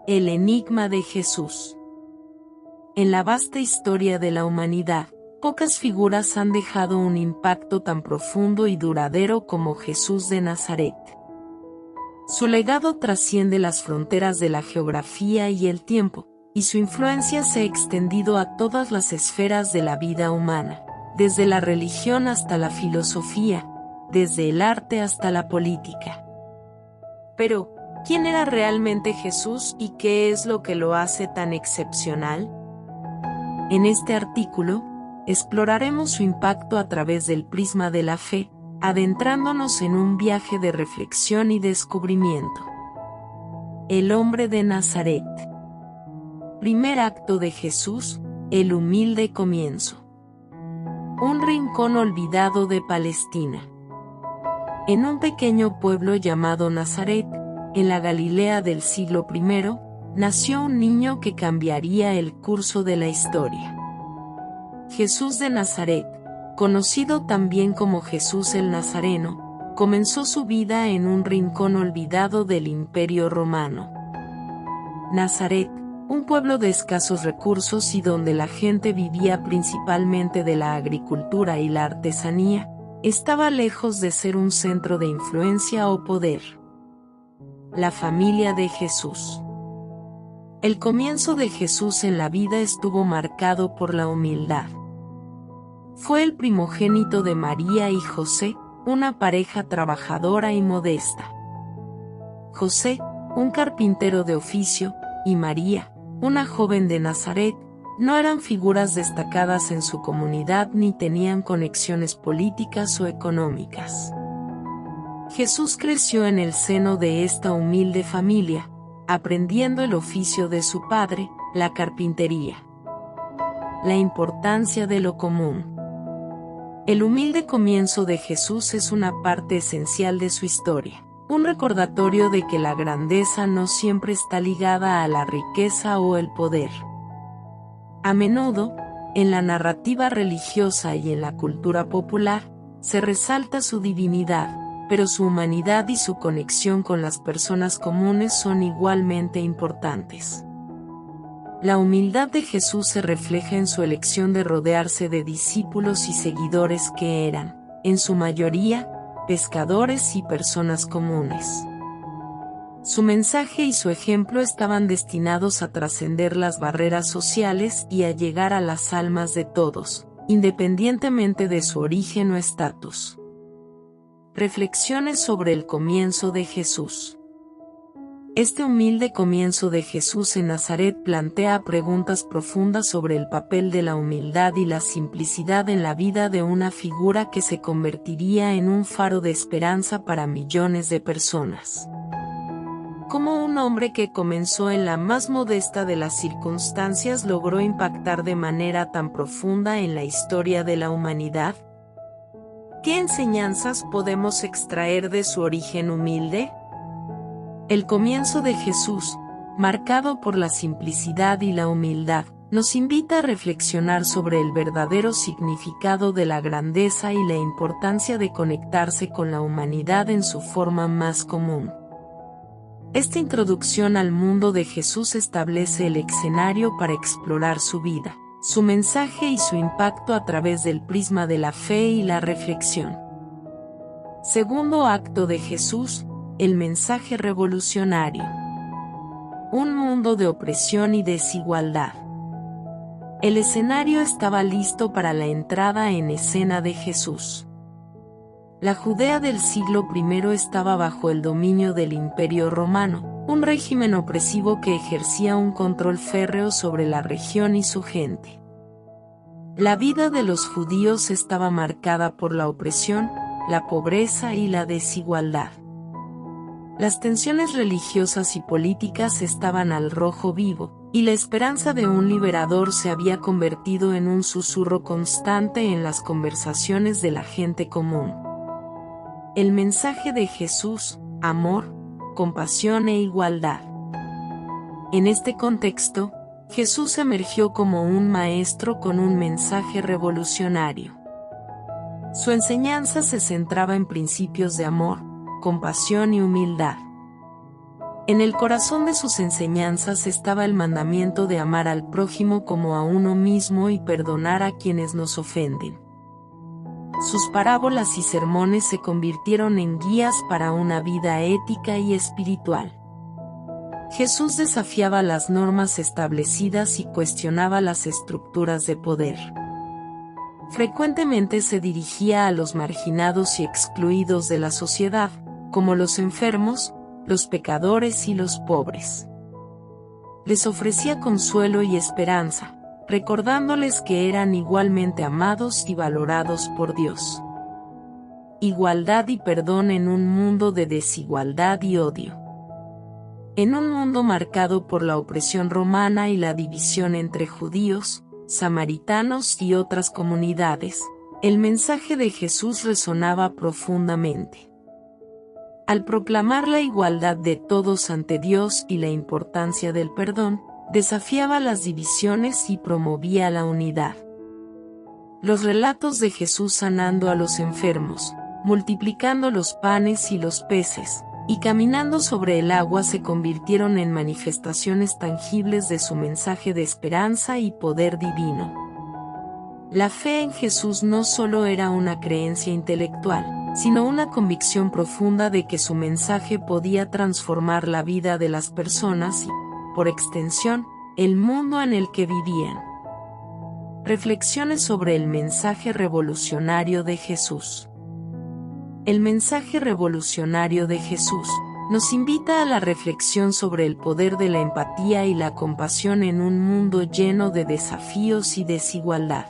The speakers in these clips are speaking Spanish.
El enigma de Jesús. En la vasta historia de la humanidad, pocas figuras han dejado un impacto tan profundo y duradero como Jesús de Nazaret. Su legado trasciende las fronteras de la geografía y el tiempo, y su influencia se ha extendido a todas las esferas de la vida humana, desde la religión hasta la filosofía, desde el arte hasta la política. Pero, ¿quién era realmente Jesús y qué es lo que lo hace tan excepcional? En este artículo, exploraremos su impacto a través del prisma de la fe, adentrándonos en un viaje de reflexión y descubrimiento. El hombre de Nazaret. Primer acto de Jesús, el humilde comienzo. Un rincón olvidado de Palestina. En un pequeño pueblo llamado Nazaret, en la Galilea del siglo I, nació un niño que cambiaría el curso de la historia. Jesús de Nazaret, conocido también como Jesús el Nazareno, comenzó su vida en un rincón olvidado del Imperio Romano. Nazaret, un pueblo de escasos recursos y donde la gente vivía principalmente de la agricultura y la artesanía, estaba lejos de ser un centro de influencia o poder. La familia de Jesús. El comienzo de Jesús en la vida estuvo marcado por la humildad. Fue el primogénito de María y José, una pareja trabajadora y modesta. José, un carpintero de oficio, y María, una joven de Nazaret, no eran figuras destacadas en su comunidad ni tenían conexiones políticas o económicas. Jesús creció en el seno de esta humilde familia, aprendiendo el oficio de su padre, la carpintería. La importancia de lo común. El humilde comienzo de Jesús es una parte esencial de su historia, un recordatorio de que la grandeza no siempre está ligada a la riqueza o el poder. A menudo, en la narrativa religiosa y en la cultura popular, se resalta su divinidad, pero su humanidad y su conexión con las personas comunes son igualmente importantes. La humildad de Jesús se refleja en su elección de rodearse de discípulos y seguidores que eran, en su mayoría, pescadores y personas comunes. Su mensaje y su ejemplo estaban destinados a trascender las barreras sociales y a llegar a las almas de todos, independientemente de su origen o estatus. Reflexiones sobre el comienzo de Jesús. Este humilde comienzo de Jesús en Nazaret plantea preguntas profundas sobre el papel de la humildad y la simplicidad en la vida de una figura que se convertiría en un faro de esperanza para millones de personas. ¿Cómo un hombre que comenzó en la más modesta de las circunstancias logró impactar de manera tan profunda en la historia de la humanidad? ¿Qué enseñanzas podemos extraer de su origen humilde? El comienzo de Jesús, marcado por la simplicidad y la humildad, nos invita a reflexionar sobre el verdadero significado de la grandeza y la importancia de conectarse con la humanidad en su forma más común. Esta introducción al mundo de Jesús establece el escenario para explorar su vida, su mensaje y su impacto a través del prisma de la fe y la reflexión. Segundo acto de Jesús, el mensaje revolucionario. Un mundo de opresión y desigualdad. El escenario estaba listo para la entrada en escena de Jesús. La Judea del siglo I estaba bajo el dominio del Imperio Romano, un régimen opresivo que ejercía un control férreo sobre la región y su gente. La vida de los judíos estaba marcada por la opresión, la pobreza y la desigualdad. Las tensiones religiosas y políticas estaban al rojo vivo, y la esperanza de un liberador se había convertido en un susurro constante en las conversaciones de la gente común. El mensaje de Jesús, amor, compasión e igualdad. En este contexto, Jesús emergió como un maestro con un mensaje revolucionario. Su enseñanza se centraba en principios de amor, compasión y humildad. En el corazón de sus enseñanzas estaba el mandamiento de amar al prójimo como a uno mismo y perdonar a quienes nos ofenden. Sus parábolas y sermones se convirtieron en guías para una vida ética y espiritual. Jesús desafiaba las normas establecidas y cuestionaba las estructuras de poder. Frecuentemente se dirigía a los marginados y excluidos de la sociedad, como los enfermos, los pecadores y los pobres. Les ofrecía consuelo y esperanza, recordándoles que eran igualmente amados y valorados por Dios. Igualdad y perdón en un mundo de desigualdad y odio. En un mundo marcado por la opresión romana y la división entre judíos, samaritanos y otras comunidades, el mensaje de Jesús resonaba profundamente. Al proclamar la igualdad de todos ante Dios y la importancia del perdón, desafiaba las divisiones y promovía la unidad. Los relatos de Jesús sanando a los enfermos, multiplicando los panes y los peces, y caminando sobre el agua se convirtieron en manifestaciones tangibles de su mensaje de esperanza y poder divino. La fe en Jesús no solo era una creencia intelectual, sino una convicción profunda de que su mensaje podía transformar la vida de las personas y, por extensión, el mundo en el que vivían. Reflexiones sobre el mensaje revolucionario de Jesús. El mensaje revolucionario de Jesús nos invita a la reflexión sobre el poder de la empatía y la compasión en un mundo lleno de desafíos y desigualdad.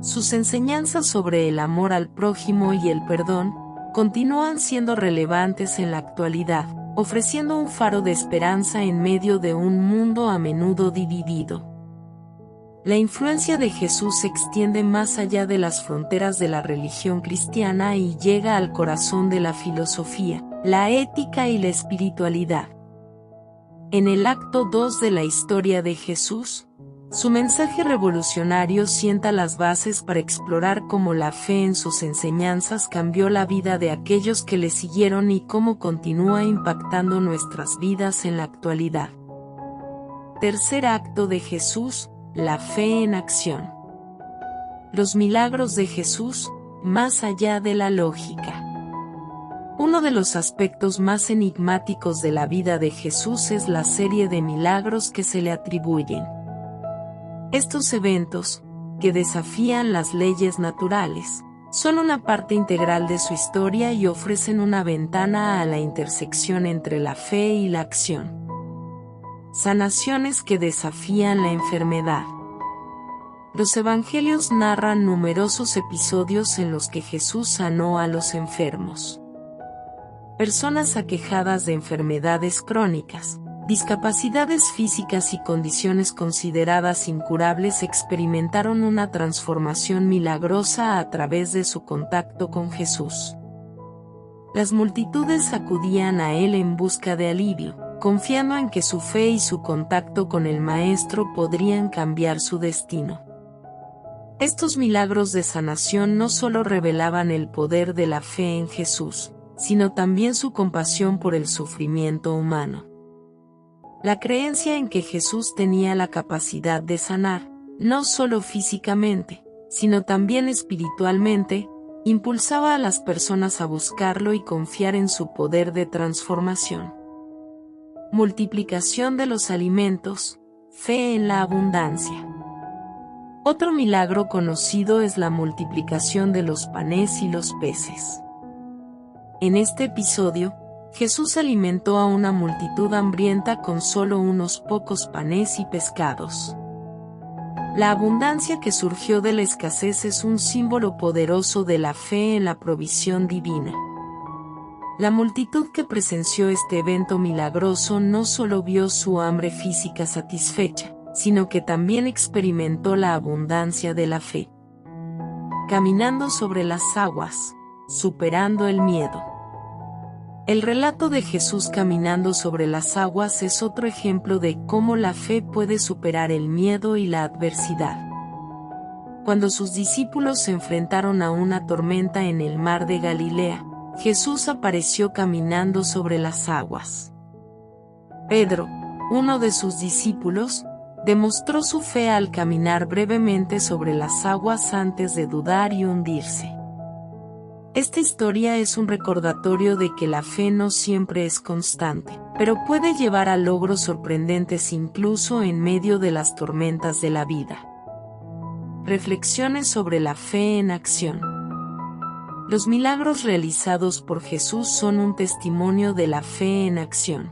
Sus enseñanzas sobre el amor al prójimo y el perdón continúan siendo relevantes en la actualidad, ofreciendo un faro de esperanza en medio de un mundo a menudo dividido. La influencia de Jesús se extiende más allá de las fronteras de la religión cristiana y llega al corazón de la filosofía, la ética y la espiritualidad. En el acto 2 de la historia de Jesús, su mensaje revolucionario sienta las bases para explorar cómo la fe en sus enseñanzas cambió la vida de aquellos que le siguieron y cómo continúa impactando nuestras vidas en la actualidad. Tercer acto de Jesús, la fe en acción. Los milagros de Jesús, más allá de la lógica. Uno de los aspectos más enigmáticos de la vida de Jesús es la serie de milagros que se le atribuyen. Estos eventos, que desafían las leyes naturales, son una parte integral de su historia y ofrecen una ventana a la intersección entre la fe y la acción. Sanaciones que desafían la enfermedad. Los evangelios narran numerosos episodios en los que Jesús sanó a los enfermos. Personas aquejadas de enfermedades crónicas, discapacidades físicas y condiciones consideradas incurables experimentaron una transformación milagrosa a través de su contacto con Jesús. Las multitudes acudían a él en busca de alivio, confiando en que su fe y su contacto con el Maestro podrían cambiar su destino. Estos milagros de sanación no solo revelaban el poder de la fe en Jesús, sino también su compasión por el sufrimiento humano. La creencia en que Jesús tenía la capacidad de sanar, no solo físicamente, sino también espiritualmente, impulsaba a las personas a buscarlo y confiar en su poder de transformación. Multiplicación de los alimentos, fe en la abundancia. Otro milagro conocido es la multiplicación de los panes y los peces. En este episodio, Jesús alimentó a una multitud hambrienta con solo unos pocos panes y pescados. La abundancia que surgió de la escasez es un símbolo poderoso de la fe en la provisión divina. La multitud que presenció este evento milagroso no solo vio su hambre física satisfecha, sino que también experimentó la abundancia de la fe. Caminando sobre las aguas, superando el miedo. El relato de Jesús caminando sobre las aguas es otro ejemplo de cómo la fe puede superar el miedo y la adversidad. Cuando sus discípulos se enfrentaron a una tormenta en el mar de Galilea, Jesús apareció caminando sobre las aguas. Pedro, uno de sus discípulos, demostró su fe al caminar brevemente sobre las aguas antes de dudar y hundirse. Esta historia es un recordatorio de que la fe no siempre es constante, pero puede llevar a logros sorprendentes incluso en medio de las tormentas de la vida. Reflexiones sobre la fe en acción. Los milagros realizados por Jesús son un testimonio de la fe en acción.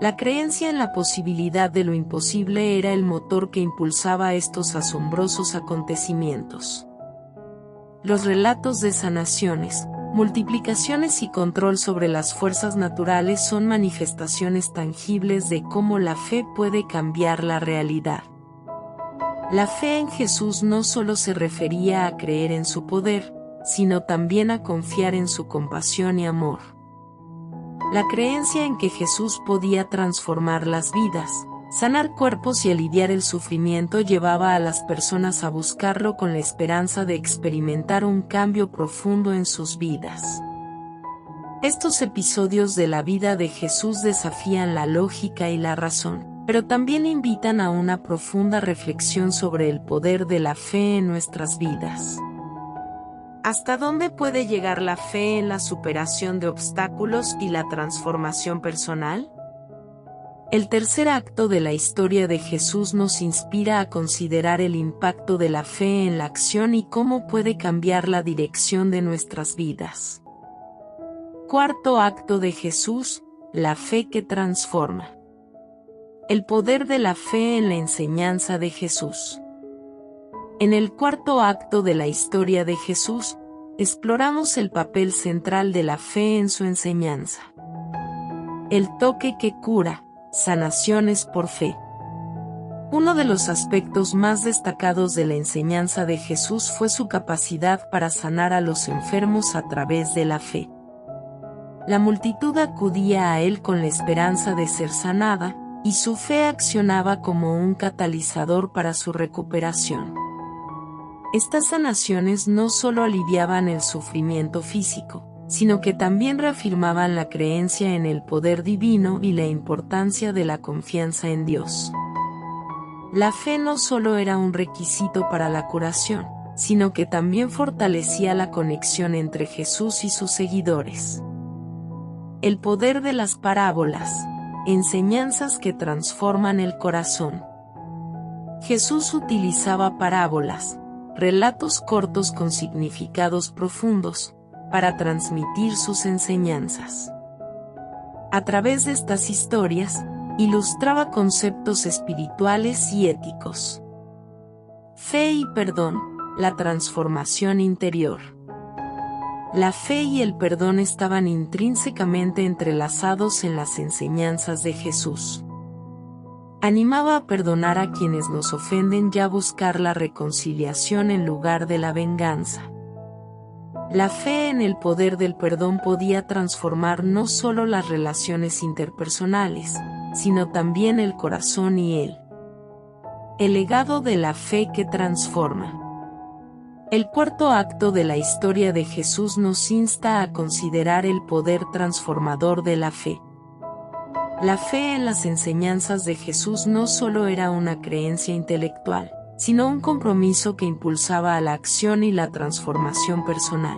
La creencia en la posibilidad de lo imposible era el motor que impulsaba estos asombrosos acontecimientos. Los relatos de sanaciones, multiplicaciones y control sobre las fuerzas naturales son manifestaciones tangibles de cómo la fe puede cambiar la realidad. La fe en Jesús no solo se refería a creer en su poder, sino también a confiar en su compasión y amor. La creencia en que Jesús podía transformar las vidas, sanar cuerpos y aliviar el sufrimiento llevaba a las personas a buscarlo con la esperanza de experimentar un cambio profundo en sus vidas. Estos episodios de la vida de Jesús desafían la lógica y la razón, pero también invitan a una profunda reflexión sobre el poder de la fe en nuestras vidas. ¿Hasta dónde puede llegar la fe en la superación de obstáculos y la transformación personal? El tercer acto de la historia de Jesús nos inspira a considerar el impacto de la fe en la acción y cómo puede cambiar la dirección de nuestras vidas. Cuarto acto de Jesús, la fe que transforma. El poder de la fe en la enseñanza de Jesús. En el cuarto acto de la historia de Jesús, exploramos el papel central de la fe en su enseñanza. El toque que cura, sanaciones por fe. Uno de los aspectos más destacados de la enseñanza de Jesús fue su capacidad para sanar a los enfermos a través de la fe. La multitud acudía a él con la esperanza de ser sanada, y su fe accionaba como un catalizador para su recuperación. Estas sanaciones no solo aliviaban el sufrimiento físico, sino que también reafirmaban la creencia en el poder divino y la importancia de la confianza en Dios. La fe no solo era un requisito para la curación, sino que también fortalecía la conexión entre Jesús y sus seguidores. El poder de las parábolas. Enseñanzas que transforman el corazón. Jesús utilizaba parábolas, relatos cortos con significados profundos, para transmitir sus enseñanzas. A través de estas historias, ilustraba conceptos espirituales y éticos. Fe y perdón, la transformación interior. La fe y el perdón estaban intrínsecamente entrelazados en las enseñanzas de Jesús. Animaba a perdonar a quienes nos ofenden y a buscar la reconciliación en lugar de la venganza. La fe en el poder del perdón podía transformar no solo las relaciones interpersonales, sino también el corazón y el legado de la fe que transforma. El cuarto acto de la historia de Jesús nos insta a considerar el poder transformador de la fe. La fe en las enseñanzas de Jesús no solo era una creencia intelectual, sino un compromiso que impulsaba a la acción y la transformación personal.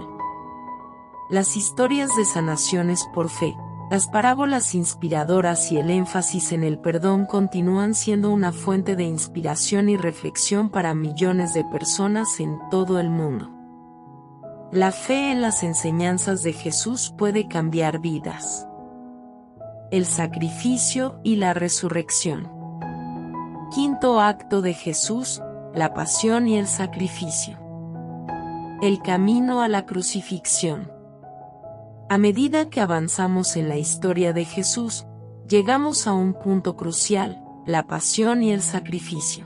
Las historias de sanaciones por fe, las parábolas inspiradoras y el énfasis en el perdón continúan siendo una fuente de inspiración y reflexión para millones de personas en todo el mundo. La fe en las enseñanzas de Jesús puede cambiar vidas. El sacrificio y la resurrección. Quinto acto de Jesús, la pasión y el sacrificio. El camino a la crucifixión. A medida que avanzamos en la historia de Jesús, llegamos a un punto crucial, la pasión y el sacrificio.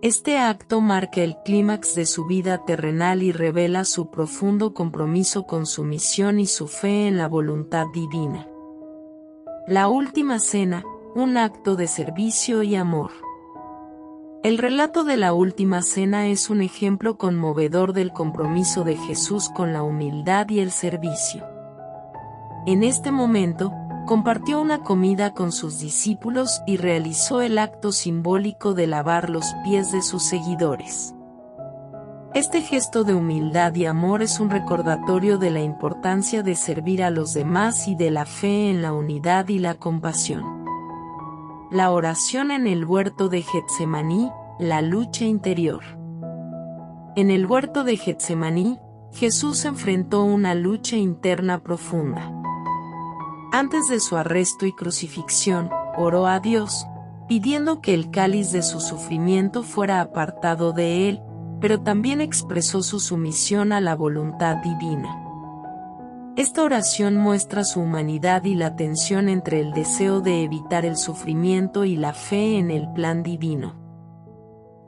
Este acto marca el clímax de su vida terrenal y revela su profundo compromiso con su misión y su fe en la voluntad divina. La última cena, un acto de servicio y amor. El relato de la última cena es un ejemplo conmovedor del compromiso de Jesús con la humildad y el servicio. En este momento, compartió una comida con sus discípulos y realizó el acto simbólico de lavar los pies de sus seguidores. Este gesto de humildad y amor es un recordatorio de la importancia de servir a los demás y de la fe en la unidad y la compasión. La oración en el huerto de Getsemaní, la lucha interior. En el huerto de Getsemaní, Jesús enfrentó una lucha interna profunda. Antes de su arresto y crucifixión, oró a Dios, pidiendo que el cáliz de su sufrimiento fuera apartado de él, pero también expresó su sumisión a la voluntad divina. Esta oración muestra su humanidad y la tensión entre el deseo de evitar el sufrimiento y la fe en el plan divino.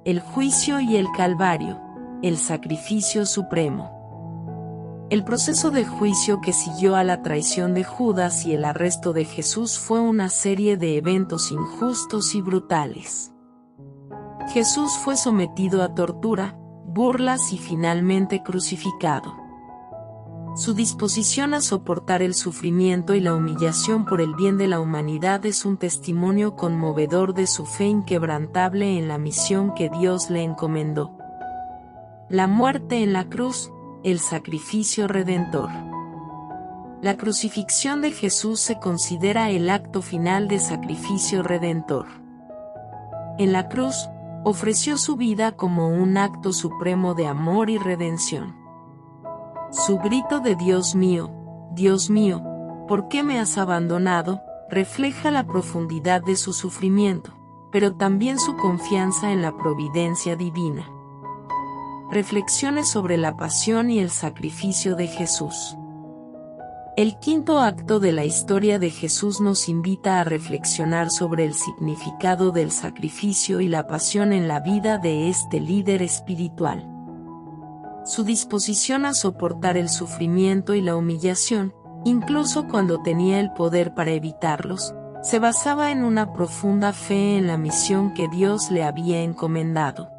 El juicio y el Calvario, el sacrificio supremo. El proceso de juicio que siguió a la traición de Judas y el arresto de Jesús fue una serie de eventos injustos y brutales. Jesús fue sometido a tortura, burlas y finalmente crucificado. Su disposición a soportar el sufrimiento y la humillación por el bien de la humanidad es un testimonio conmovedor de su fe inquebrantable en la misión que Dios le encomendó. La muerte en la cruz, el sacrificio redentor. La crucifixión de Jesús se considera el acto final de sacrificio redentor. En la cruz, ofreció su vida como un acto supremo de amor y redención. Su grito de Dios mío, ¿por qué me has abandonado?, refleja la profundidad de su sufrimiento, pero también su confianza en la providencia divina. Reflexiones sobre la pasión y el sacrificio de Jesús. El quinto acto de la historia de Jesús nos invita a reflexionar sobre el significado del sacrificio y la pasión en la vida de este líder espiritual. Su disposición a soportar el sufrimiento y la humillación, incluso cuando tenía el poder para evitarlos, se basaba en una profunda fe en la misión que Dios le había encomendado.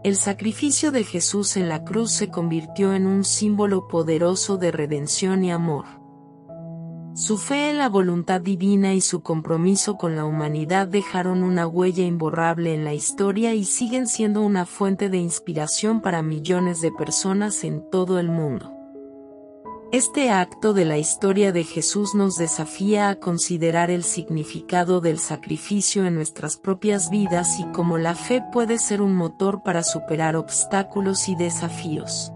El sacrificio de Jesús en la cruz se convirtió en un símbolo poderoso de redención y amor. Su fe en la voluntad divina y su compromiso con la humanidad dejaron una huella imborrable en la historia y siguen siendo una fuente de inspiración para millones de personas en todo el mundo. Este acto de la historia de Jesús nos desafía a considerar el significado del sacrificio en nuestras propias vidas y cómo la fe puede ser un motor para superar obstáculos y desafíos.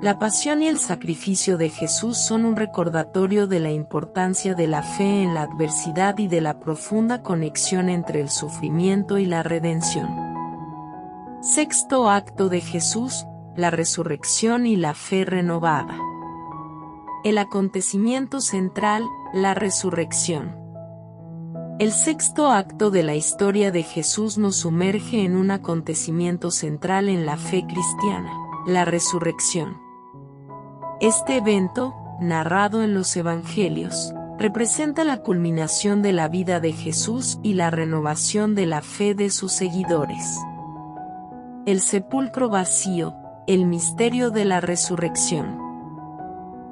La pasión y el sacrificio de Jesús son un recordatorio de la importancia de la fe en la adversidad y de la profunda conexión entre el sufrimiento y la redención. Sexto acto de Jesús, la resurrección y la fe renovada. El acontecimiento central, la resurrección. El sexto acto de la historia de Jesús nos sumerge en un acontecimiento central en la fe cristiana, la resurrección. Este evento, narrado en los Evangelios, representa la culminación de la vida de Jesús y la renovación de la fe de sus seguidores. El sepulcro vacío, el misterio de la resurrección.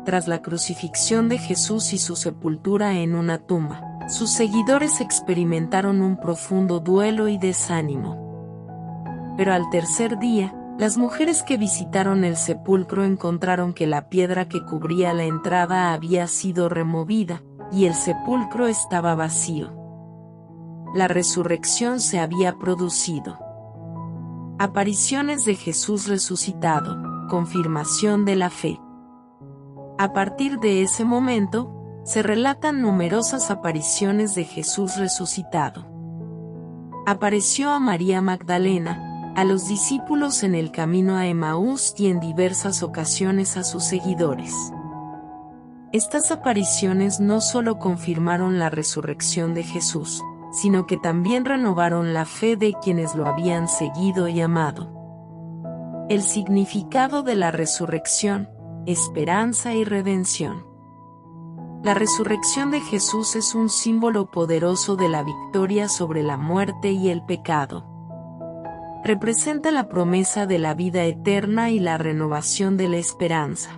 Tras la crucifixión de Jesús y su sepultura en una tumba, sus seguidores experimentaron un profundo duelo y desánimo. Pero al tercer día, las mujeres que visitaron el sepulcro encontraron que la piedra que cubría la entrada había sido removida, y el sepulcro estaba vacío. La resurrección se había producido. Apariciones de Jesús resucitado, confirmación de la fe. A partir de ese momento, se relatan numerosas apariciones de Jesús resucitado. Apareció a María Magdalena, a los discípulos en el camino a Emaús y en diversas ocasiones a sus seguidores. Estas apariciones no solo confirmaron la resurrección de Jesús, sino que también renovaron la fe de quienes lo habían seguido y amado. El significado de la resurrección, esperanza y redención. La resurrección de Jesús es un símbolo poderoso de la victoria sobre la muerte y el pecado. Representa la promesa de la vida eterna y la renovación de la esperanza.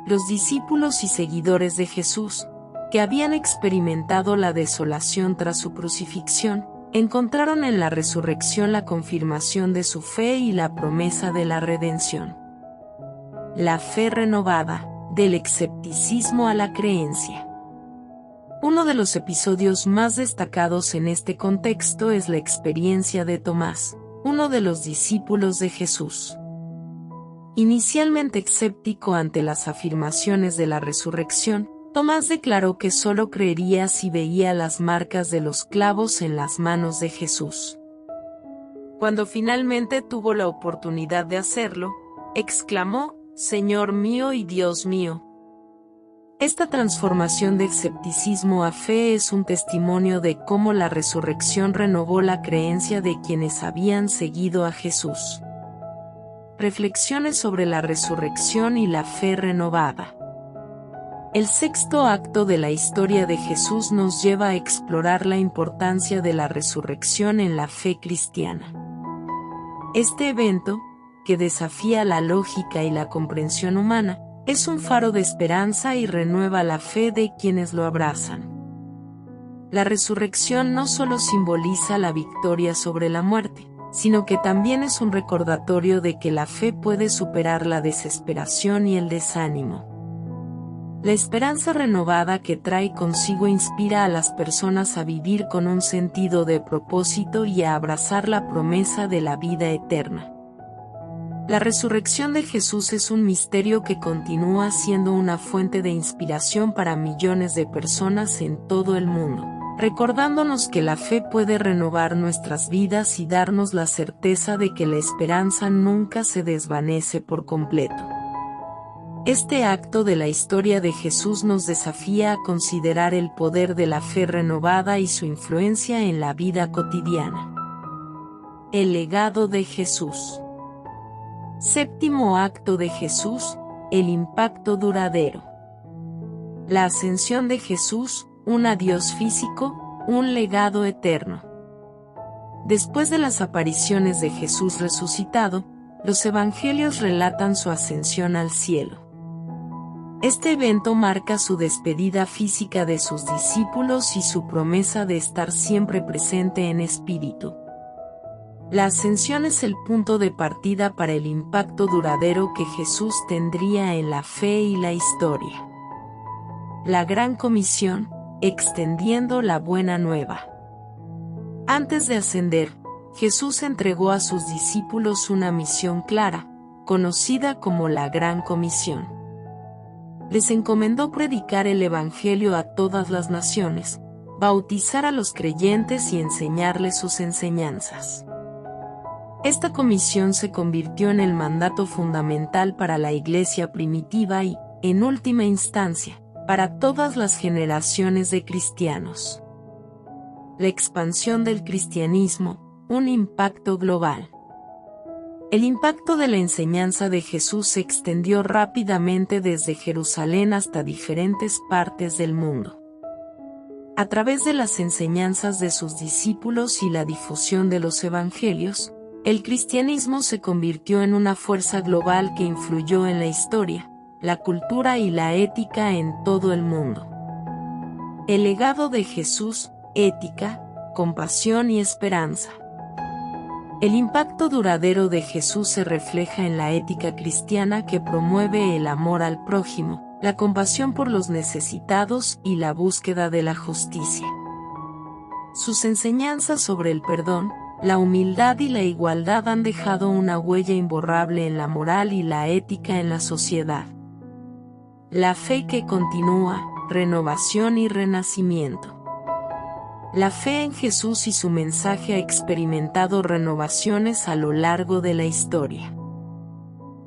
Los discípulos y seguidores de Jesús, que habían experimentado la desolación tras su crucifixión, encontraron en la resurrección la confirmación de su fe y la promesa de la redención. La fe renovada, del escepticismo a la creencia. Uno de los episodios más destacados en este contexto es la experiencia de Tomás, uno de los discípulos de Jesús. Inicialmente escéptico ante las afirmaciones de la resurrección, Tomás declaró que solo creería si veía las marcas de los clavos en las manos de Jesús. Cuando finalmente tuvo la oportunidad de hacerlo, exclamó: «Señor mío y Dios mío». Esta transformación de escepticismo a fe es un testimonio de cómo la resurrección renovó la creencia de quienes habían seguido a Jesús. Reflexiones sobre la resurrección y la fe renovada. El sexto acto de la historia de Jesús nos lleva a explorar la importancia de la resurrección en la fe cristiana. Este evento, que desafía la lógica y la comprensión humana, es un faro de esperanza y renueva la fe de quienes lo abrazan. La resurrección no solo simboliza la victoria sobre la muerte, sino que también es un recordatorio de que la fe puede superar la desesperación y el desánimo. La esperanza renovada que trae consigo inspira a las personas a vivir con un sentido de propósito y a abrazar la promesa de la vida eterna. La resurrección de Jesús es un misterio que continúa siendo una fuente de inspiración para millones de personas en todo el mundo, recordándonos que la fe puede renovar nuestras vidas y darnos la certeza de que la esperanza nunca se desvanece por completo. Este acto de la historia de Jesús nos desafía a considerar el poder de la fe renovada y su influencia en la vida cotidiana. El legado de Jesús. Séptimo acto de Jesús, el impacto duradero. La ascensión de Jesús, un adiós físico, un legado eterno. Después de las apariciones de Jesús resucitado, los evangelios relatan su ascensión al cielo. Este evento marca su despedida física de sus discípulos y su promesa de estar siempre presente en espíritu. La ascensión es el punto de partida para el impacto duradero que Jesús tendría en la fe y la historia. La Gran Comisión, extendiendo la buena nueva. Antes de ascender, Jesús entregó a sus discípulos una misión clara, conocida como la Gran Comisión. Les encomendó predicar el Evangelio a todas las naciones, bautizar a los creyentes y enseñarles sus enseñanzas. Esta comisión se convirtió en el mandato fundamental para la Iglesia primitiva y, en última instancia, para todas las generaciones de cristianos. La expansión del cristianismo, un impacto global. El impacto de la enseñanza de Jesús se extendió rápidamente desde Jerusalén hasta diferentes partes del mundo. A través de las enseñanzas de sus discípulos y la difusión de los evangelios, el cristianismo se convirtió en una fuerza global que influyó en la historia, la cultura y la ética en todo el mundo. El legado de Jesús, ética, compasión y esperanza. El impacto duradero de Jesús se refleja en la ética cristiana que promueve el amor al prójimo, la compasión por los necesitados y la búsqueda de la justicia. Sus enseñanzas sobre el perdón, la humildad y la igualdad han dejado una huella imborrable en la moral y la ética en la sociedad. La fe que continúa, renovación y renacimiento. La fe en Jesús y su mensaje ha experimentado renovaciones a lo largo de la historia.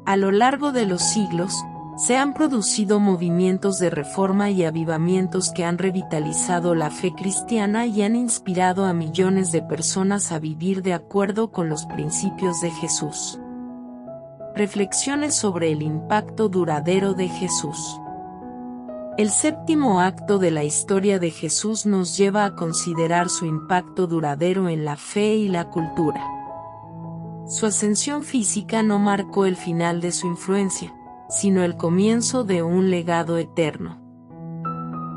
A lo largo de los siglos, se han producido movimientos de reforma y avivamientos que han revitalizado la fe cristiana y han inspirado a millones de personas a vivir de acuerdo con los principios de Jesús. Reflexiones sobre el impacto duradero de Jesús. El séptimo acto de la historia de Jesús nos lleva a considerar su impacto duradero en la fe y la cultura. Su ascensión física no marcó el final de su influencia, sino el comienzo de un legado eterno.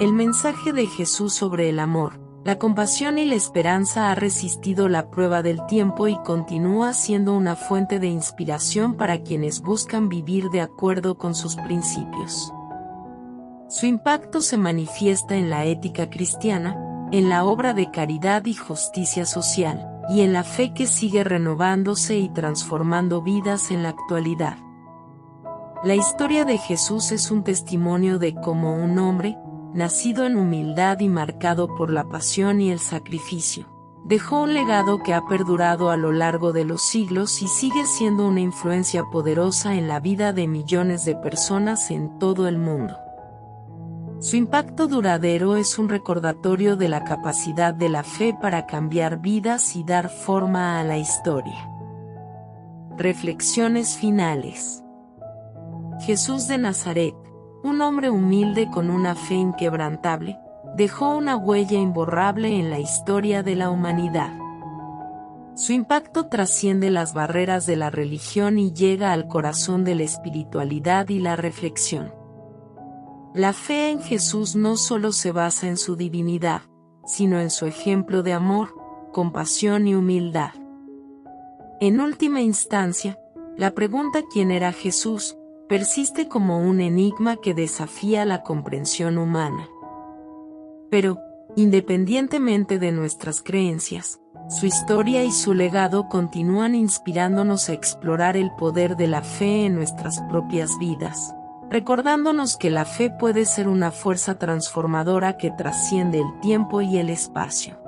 El mensaje de Jesús sobre el amor, la compasión y la esperanza ha resistido la prueba del tiempo y continúa siendo una fuente de inspiración para quienes buscan vivir de acuerdo con sus principios. Su impacto se manifiesta en la ética cristiana, en la obra de caridad y justicia social, y en la fe que sigue renovándose y transformando vidas en la actualidad. La historia de Jesús es un testimonio de cómo un hombre, nacido en humildad y marcado por la pasión y el sacrificio, dejó un legado que ha perdurado a lo largo de los siglos y sigue siendo una influencia poderosa en la vida de millones de personas en todo el mundo. Su impacto duradero es un recordatorio de la capacidad de la fe para cambiar vidas y dar forma a la historia. Reflexiones finales. Jesús de Nazaret, un hombre humilde con una fe inquebrantable, dejó una huella imborrable en la historia de la humanidad. Su impacto trasciende las barreras de la religión y llega al corazón de la espiritualidad y la reflexión. La fe en Jesús no solo se basa en su divinidad, sino en su ejemplo de amor, compasión y humildad. En última instancia, la pregunta ¿quién era Jesús?, persiste como un enigma que desafía la comprensión humana. Pero, independientemente de nuestras creencias, su historia y su legado continúan inspirándonos a explorar el poder de la fe en nuestras propias vidas, recordándonos que la fe puede ser una fuerza transformadora que trasciende el tiempo y el espacio.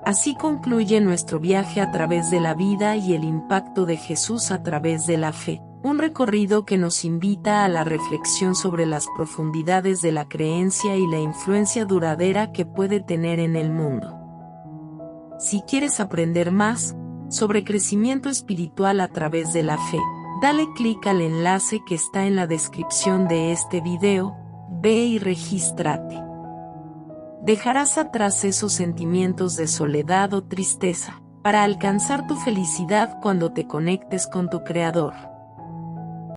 Así concluye nuestro viaje a través de la vida y el impacto de Jesús a través de la fe. Un recorrido que nos invita a la reflexión sobre las profundidades de la creencia y la influencia duradera que puede tener en el mundo. Si quieres aprender más sobre crecimiento espiritual a través de la fe, dale clic al enlace que está en la descripción de este video, ve y regístrate. Dejarás atrás esos sentimientos de soledad o tristeza, para alcanzar tu felicidad cuando te conectes con tu Creador.